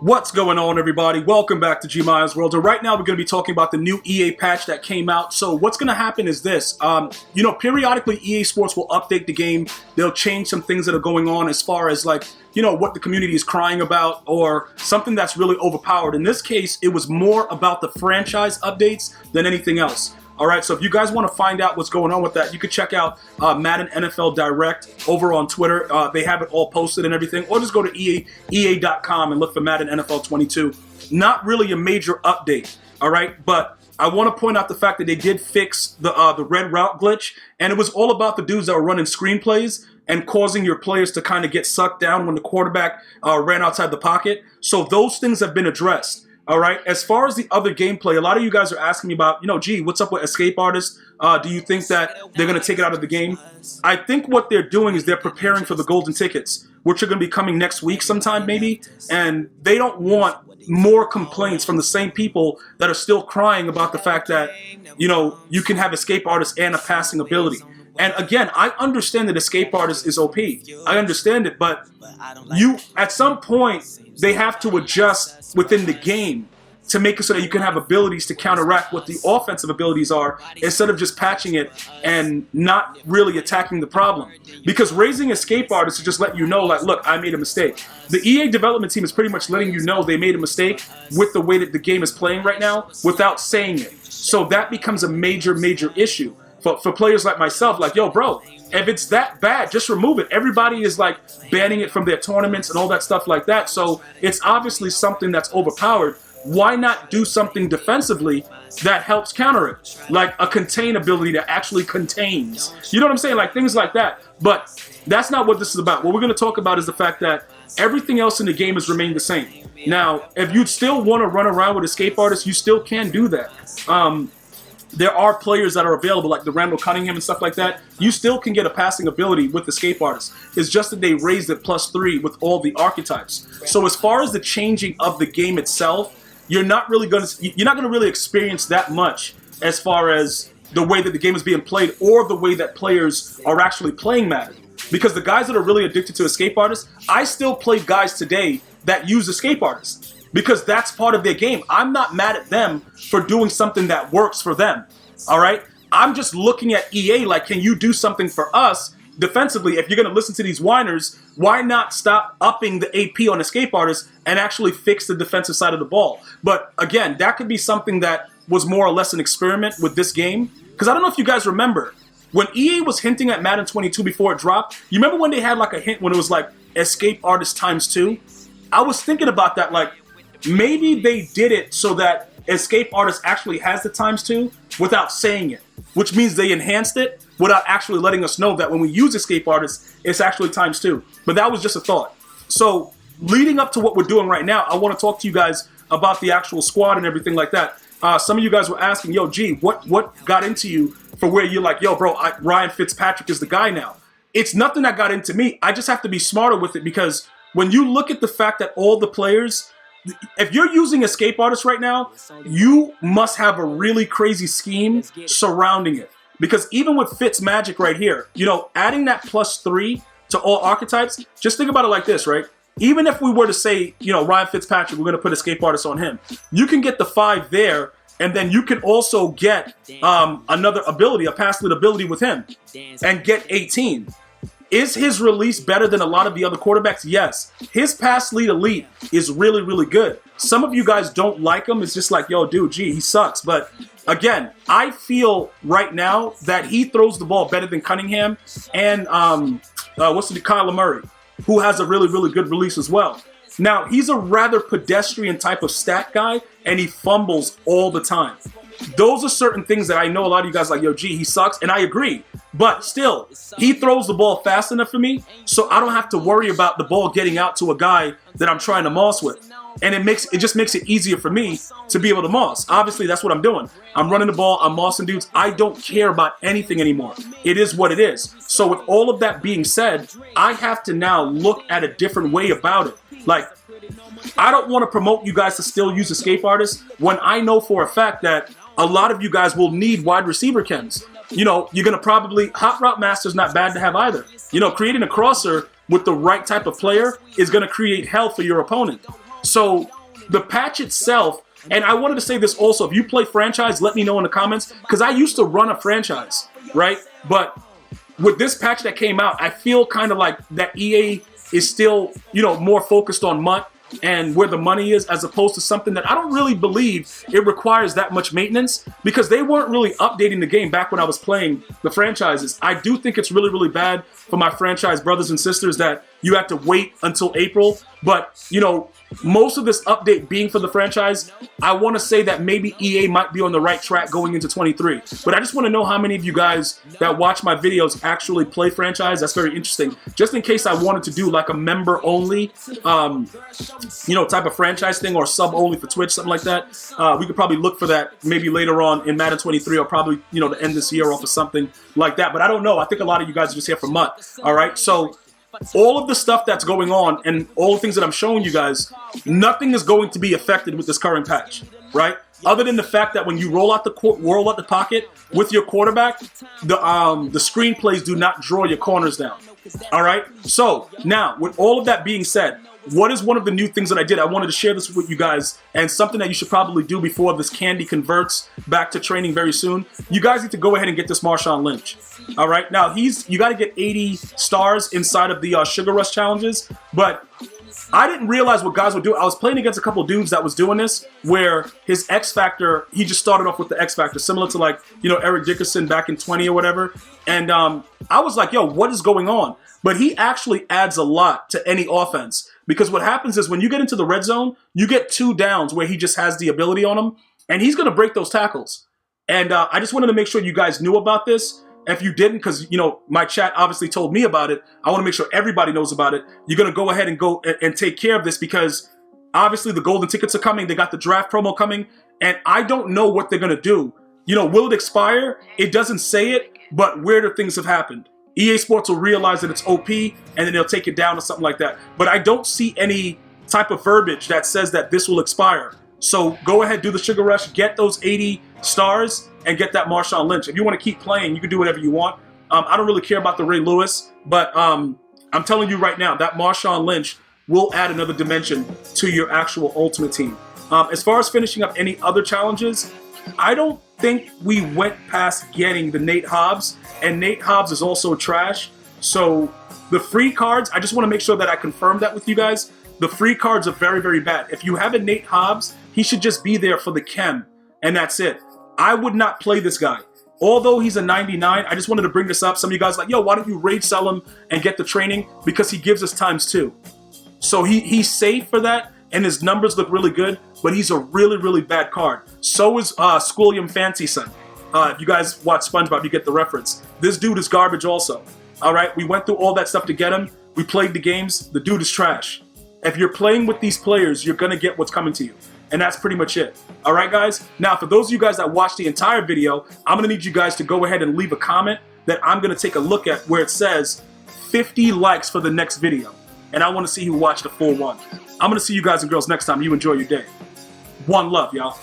What's going on, everybody? Welcome back to G Miles World. And right now, we're going to be talking about the new EA patch that came out. So what's going to happen is this. Periodically, EA Sports will update the game. They'll change some things that are going on as far as, like, what the community is crying about or something that's really overpowered. In this case, it was more about the franchise updates than anything else. All right, so if you guys want to find out what's going on with that, you can check out Madden NFL Direct over on Twitter. They have it all posted and everything. Or just go to EA.com and look for Madden NFL 22. Not really a major update, all right? But I want to point out the fact that they did fix the red route glitch. And it was all about the dudes that were running screenplays and causing your players to kind of get sucked down when the quarterback ran outside the pocket. So those things have been addressed. All right, as far as the other gameplay, a lot of you guys are asking me about, gee, what's up with escape artists? Do you think that they're going to take it out of the game? I think what they're doing is they're preparing for the golden tickets, which are going to be coming next week sometime maybe, and they don't want more complaints from the same people that are still crying about the fact that, you can have escape artists and a passing ability. And again, I understand that escape artist is OP. I understand it, but at some point, they have to adjust within the game to make it so that you can have abilities to counteract what the offensive abilities are instead of just patching it and not really attacking the problem. Because raising escape artists is just letting you know, like, look, I made a mistake. The EA development team is pretty much letting you know they made a mistake with the way that the game is playing right now without saying it. So that becomes a major, major issue. For players like myself, like, yo, bro, if it's that bad, just remove it. Everybody is, like, banning it from their tournaments and all that stuff like that. So it's obviously something that's overpowered. Why not do something defensively that helps counter it? Like a contain ability that actually contains. You know what I'm saying? Like things like that. But that's not what this is about. What we're going to talk about is the fact that everything else in the game has remained the same. Now, if you still want to run around with escape artists, you still can do that. There are players that are available, like the Randall, Cunningham, and stuff like that. You still can get a passing ability with escape artists. It's just that they raised it +3 with all the archetypes. So as far as the changing of the game itself, you're not going to really experience that much as far as the way that the game is being played or the way that players are actually playing Madden. Because the guys that are really addicted to escape artists, I still play guys today that use escape artists. Because that's part of their game. I'm not mad at them for doing something that works for them, all right? I'm just looking at EA like, can you do something for us defensively? If you're going to listen to these whiners, why not stop upping the AP on escape artists and actually fix the defensive side of the ball? But again, that could be something that was more or less an experiment with this game. Because I don't know if you guys remember, when EA was hinting at Madden 22 before it dropped, you remember when they had like a hint when it was like escape artist ×2? I was thinking about that, like, maybe they did it so that escape artist actually has the ×2 without saying it, which means they enhanced it without actually letting us know that when we use escape artists, it's actually ×2. But that was just a thought. So leading up to what we're doing right now, I want to talk to you guys about the actual squad and everything like that. Some of you guys were asking, yo, G, what got into you for where you're like, yo, bro, Ryan Fitzpatrick is the guy now? It's nothing that got into me. I just have to be smarter with it because when you look at the fact that all the players, if you're using escape artists right now, you must have a really crazy scheme surrounding it. Because even with Fitz Magic right here, adding that +3 to all archetypes, just think about it like this, right? Even if we were to say, Ryan Fitzpatrick, we're going to put escape artists on him. You can get the 5 there, and then you can also get another ability, a pass lead ability with him, and get 18. Is his release better than a lot of the other quarterbacks? Yes. His pass lead elite is really, really good. Some of you guys don't like him. It's just like, yo, dude, gee, he sucks. But again, I feel right now that he throws the ball better than Cunningham and Kyler Murray, who has a really, really good release as well. Now, he's a rather pedestrian type of stat guy, and he fumbles all the time. Those are certain things that I know a lot of you guys like, yo, gee, he sucks, and I agree. But still, he throws the ball fast enough for me, so I don't have to worry about the ball getting out to a guy that I'm trying to moss with. And it just makes it easier for me to be able to moss. Obviously, that's what I'm doing. I'm running the ball, I'm mossing dudes. I don't care about anything anymore. It is what it is. So with all of that being said, I have to now look at a different way about it. Like, I don't want to promote you guys to still use escape artists when I know for a fact that a lot of you guys will need wide receiver chems. You're going to probably, hot route master's not bad to have either. Creating a crosser with the right type of player is going to create hell for your opponent. So the patch itself, and I wanted to say this also, if you play franchise, let me know in the comments, because I used to run a franchise, right? But with this patch that came out, I feel kind of like that EA is still, you know, more focused on MUT and where the money is, as opposed to something that I don't really believe it requires that much maintenance, because they weren't really updating the game back when I was playing the franchises. I do think it's really, really bad for my franchise brothers and sisters that you have to wait until April. But, you know, most of this update being for the franchise, I want to say that maybe EA might be on the right track going into 23. But I just want to know how many of you guys that watch my videos actually play franchise. That's very interesting. Just in case I wanted to do like a member only, you know, type of franchise thing, or sub only for Twitch, something like that. We could probably look for that maybe later on in Madden 23, or probably, you know, to end this year off or something like that. But I don't know. I think a lot of you guys are just here for MUT. All right. So all of the stuff that's going on and all the things that I'm showing you guys, nothing is going to be affected with this current patch, right? Other than the fact that when you roll out the pocket with your quarterback, the screenplays do not draw your corners down. All right. So now, with all of that being said, what is one of the new things that I did? I wanted to share this with you guys, and something that you should probably do before this candy converts back to training very soon. You guys need to go ahead and get this Marshawn Lynch. All right. Now, you got to get 80 stars inside of the Sugar Rush challenges, but I didn't realize what guys would do. I was playing against a couple of dudes that was doing this, where his X Factor, he just started off with the X Factor, similar to, like, you know, Eric Dickerson back in 20 or whatever. And I was like, yo, what is going on? But he actually adds a lot to any offense, because what happens is when you get into the red zone, you get 2 downs where he just has the ability on him, and he's going to break those tackles. And I just wanted to make sure you guys knew about this. If you didn't, because, you know, my chat obviously told me about it, I want to make sure everybody knows about it. You're going to go ahead and go and take care of this, because obviously the golden tickets are coming. They got the draft promo coming, and I don't know what they're going to do. You know, will it expire? It doesn't say it, but weirder things have happened. EA Sports will realize that it's OP, and then they'll take it down or something like that. But I don't see any type of verbiage that says that this will expire. So go ahead, do the Sugar Rush, get those 80 stars, and get that Marshawn Lynch. If you want to keep playing, you can do whatever you want. I don't really care about the Ray Lewis, but I'm telling you right now, that Marshawn Lynch will add another dimension to your actual Ultimate Team. As far as finishing up any other challenges, I don't think we went past getting the Nate Hobbs, and Nate Hobbs is also trash. So the free cards, I just want to make sure that I confirm that with you guys. The free cards are very, very bad. If you have a Nate Hobbs, he should just be there for the chem, and that's it. I would not play this guy. Although he's a 99, I just wanted to bring this up. Some of you guys are like, yo, why don't you raid sell him and get the training? Because he gives us ×2. So he's safe for that, and his numbers look really good, but he's a really, really bad card. So is Squilliam Fancy Son. If you guys watch SpongeBob, you get the reference. This dude is garbage also. All right, we went through all that stuff to get him. We played the games. The dude is trash. If you're playing with these players, you're going to get what's coming to you. And that's pretty much it. All right, guys? Now, for those of you guys that watched the entire video, I'm going to need you guys to go ahead and leave a comment that I'm going to take a look at, where it says 50 likes for the next video. And I want to see who watched the full one. I'm going to see you guys and girls next time. You enjoy your day. One love, y'all.